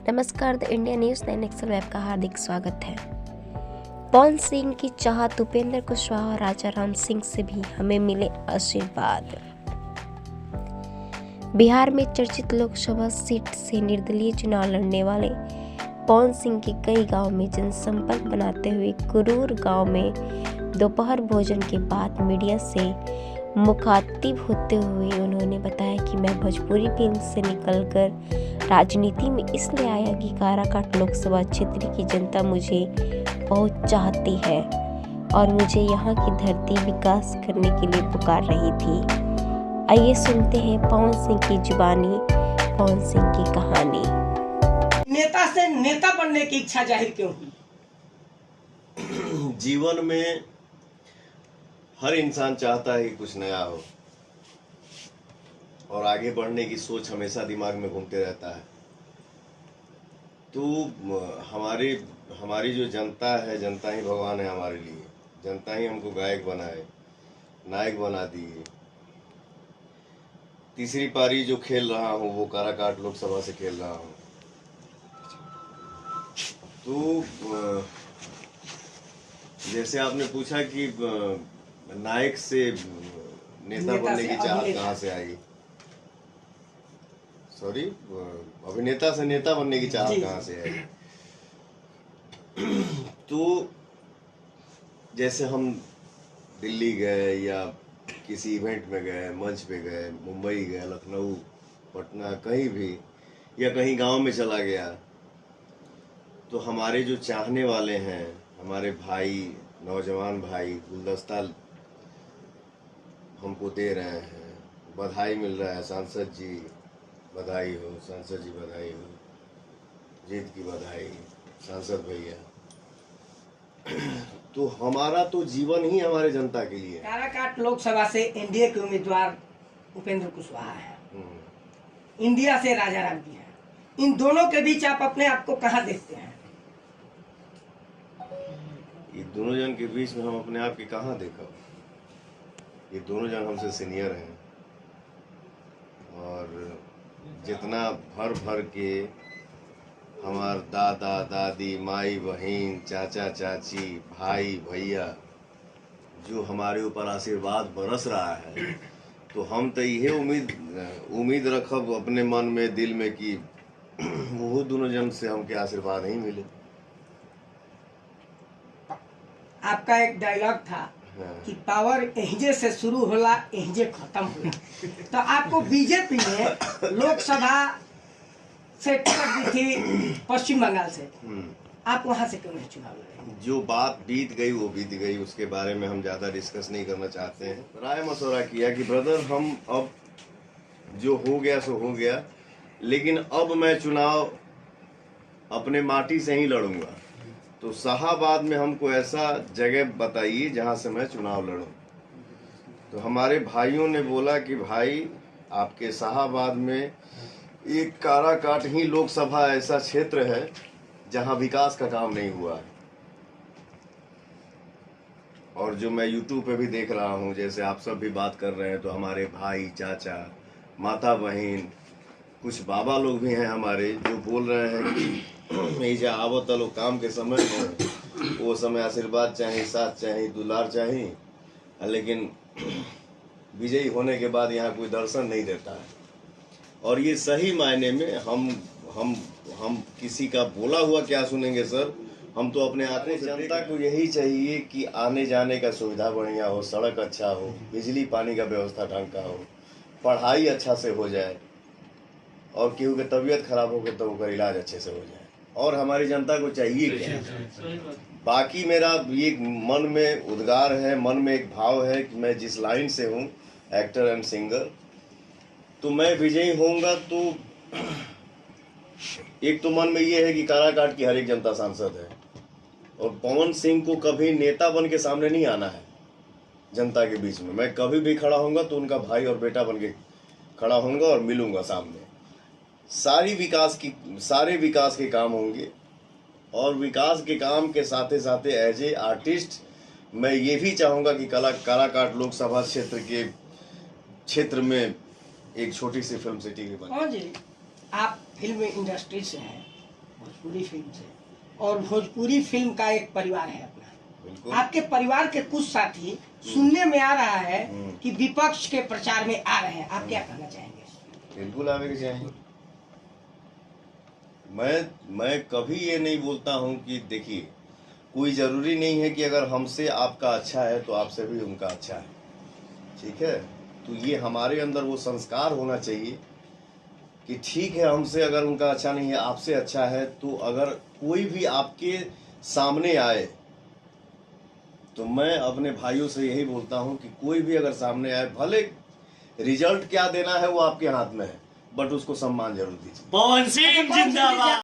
नमस्कार, the India news 9 axle में आपका हार्दिक स्वागत है। पवन सिंह की चाहत उपेंद्र कुशवाहा और राजा राम सिंह से भी हमें मिले आशीर्वाद। बिहार में चर्चित लोकसभा सीट से निर्दलीय चुनाव लड़ने वाले पवन सिंह के कई गांव में जनसंपर्क बनाते हुए कुरूर गांव में दोपहर भोजन के बाद मीडिया से मुखातिब होते हुए उन्होंने बताया कि मैं भोजपुरी फिल्म से निकलकर राजनीति में इसलिए आया कि काराकाट लोकसभा क्षेत्र की जनता मुझे बहुत चाहती है और मुझे यहाँ की धरती विकास करने के लिए पुकार रही थी। आइए सुनते हैं पवन सिंह की जुबानी, पवन सिंह की कहानी। नेता से नेता बनने की इच्छा जाहिर क्यों हुई? जीवन में हर इंसान चाहता है कि कुछ नया हो और आगे बढ़ने की सोच हमेशा दिमाग में घूमते रहता है। तो हमारी जो जनता है, जनता ही भगवान है हमारे लिए। जनता ही हमको गायक बनाए, नायक बना दिए। तीसरी पारी जो खेल रहा हूँ वो काराकाट लोकसभा से खेल रहा हूँ। तो जैसे आपने पूछा कि नायक से नेता बनने की चाहत कहाँ से आई, सॉरी, अभिनेता से नेता बनने की चाहत कहाँ से आई। तो जैसे हम दिल्ली गए या किसी इवेंट में गए, मंच पे गए, मुंबई गए, लखनऊ, पटना, कहीं भी, या कहीं गांव में चला गया, तो हमारे जो चाहने वाले हैं, हमारे भाई, नौजवान भाई गुलदस्ता हमको दे रहे हैं, बधाई मिल रहा है। सांसद जी बधाई हो, सांसद जी बधाई हो, जीत की बधाई, सांसद भैया। तो हमारा तो जीवन ही हमारे जनता के लिए। काराकाट लोकसभा से एनडीए के उम्मीदवार उपेंद्र कुशवाहा है, इंडिया से राजा राम जी है। इन दोनों के बीच आप अपने आप को कहाँ देखते हैं? ये दोनों जन के बीच में हम अपने आप की कहाँ देखा? ये दोनों जन हमसे सीनियर हैं और जितना भर भर के हमार दादा दादी, माई बहन, चाचा चाची, भाई भैया जो हमारे ऊपर आशीर्वाद बरस रहा है, तो हम तो यही उम्मीद रखब अपने मन में, दिल में कि वो दोनों जन से हमके आशीर्वाद ही मिले। आपका एक डायलॉग था कि पावर एहजे से शुरू होला, एहजे खत्म होला। तो आपको बीजेपी ने लोकसभा से टिकट दी थी पश्चिम बंगाल से, आप वहां से क्यों नहीं चुनाव लड़े? जो बात बीत गई वो बीत गई, उसके बारे में हम ज्यादा डिस्कस नहीं करना चाहते हैं। राय मशवरा किया कि ब्रदर, हम अब जो हो गया सो हो गया, लेकिन अब मैं चुनाव अपने माटी से ही लड़ूंगा। तो शाहाबाद में हमको ऐसा जगह बताइए जहां से मैं चुनाव लड़ूं। तो हमारे भाइयों ने बोला कि भाई, आपके शाहाबाद में एक काराकाट ही लोकसभा ऐसा क्षेत्र है जहां विकास का काम नहीं हुआ है। और जो मैं यूट्यूब पे भी देख रहा हूं, जैसे आप सब भी बात कर रहे हैं, तो हमारे भाई, चाचा, माता बहन, कुछ बाबा लोग भी हैं हमारे, जो बोल रहे हैं कि जा आवत लोग काम के समय में, वो समय आशीर्वाद चाहिए, साथ चाहिए, दुलार चाहिए, लेकिन विजयी होने के बाद यहाँ कोई दर्शन नहीं देता है। और ये सही मायने में हम किसी का बोला हुआ क्या सुनेंगे सर? हम तो अपने आंखों से। जनता को यही चाहिए कि आने जाने का सुविधा बढ़िया हो, सड़क अच्छा हो, बिजली पानी का व्यवस्था ढंग का हो, पढ़ाई अच्छा से हो जाए, और केहू की तबीयत खराब हो गई तो उसका इलाज अच्छे से हो जाए। और हमारी जनता को चाहिए क्या? बाकी मेरा ये मन में उद्गार है, मन में एक भाव है कि मैं जिस लाइन से हूँ, एक्टर एंड सिंगर, तो मैं विजयी होऊंगा। तो एक तो मन में ये है कि काराकाट की हर एक जनता सांसद है, और पवन सिंह को कभी नेता बन के सामने नहीं आना है जनता के बीच में। मैं कभी भी खड़ा होऊंगा तो उनका भाई और बेटा बन के खड़ा होऊंगा और मिलूंगा सामने। सारे विकास के काम होंगे, और विकास के काम के साथ साथ एज ए आर्टिस्ट मैं ये भी चाहूँगा कि काराकाट लोकसभा क्षेत्र में एक छोटी सी फिल्म सिटी भी बने। हाँ जी, आप फिल्म इंडस्ट्री से हैं, भोजपुरी फिल्म से, और भोजपुरी फिल्म का एक परिवार है अपना। बिल्कुल। आपके परिवार के कुछ साथी सुनने में आ रहा है कि विपक्ष के प्रचार में आ रहे हैं, आप क्या कहना चाहेंगे? बिल्कुल आवे के चाहिए। मैं कभी ये नहीं बोलता हूँ कि देखिए, कोई जरूरी नहीं है कि अगर हमसे आपका अच्छा है तो आपसे भी उनका अच्छा है, ठीक है। तो ये हमारे अंदर वो संस्कार होना चाहिए कि ठीक है, हमसे अगर उनका अच्छा नहीं है, आपसे अच्छा है, तो अगर कोई भी आपके सामने आए तो मैं अपने भाइयों से यही बोलता हूं कि कोई भी अगर सामने आए, भले रिजल्ट क्या देना है वो आपके हाथ में है, बट उसको सम्मान जरूर दीजिए। पवन सिंह जिंदाबाद।